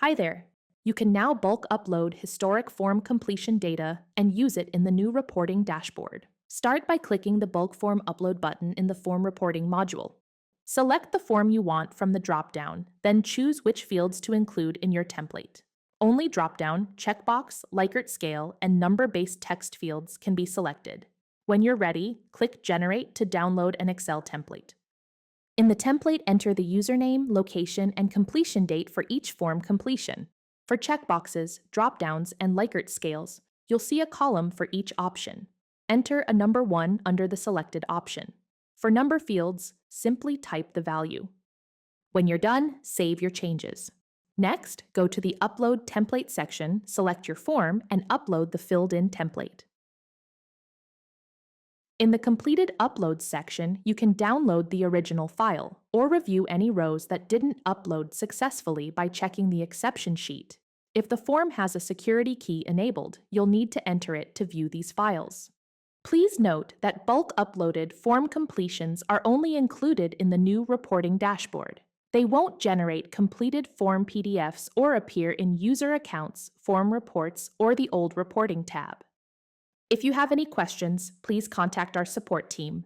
Hi there. You can now bulk upload historic form completion data and use it in the new reporting dashboard. Start by clicking the Bulk Form Upload button in the Form Reporting module. Select the form you want from the dropdown, then choose which fields to include in your template. Only dropdown, checkbox, Likert scale, and number-based text fields can be selected. When you're ready, click Generate to download an Excel template. In the template, enter the username, location, and completion date for each form completion. For checkboxes, dropdowns, and Likert scales, you'll see a column for each option. Enter a number 1 under the selected option. For number fields, simply type the value. When you're done, save your changes. Next, go to the Upload Template section, select your form, and upload the filled-in template. In the Completed Uploads section, you can download the original file or review any rows that didn't upload successfully by checking the exception sheet. If the form has a security key enabled, you'll need to enter it to view these files. Please note that bulk uploaded form completions are only included in the new reporting dashboard. They won't generate completed form PDFs or appear in user accounts, form reports, or the old reporting tab. If you have any questions, please contact our support team.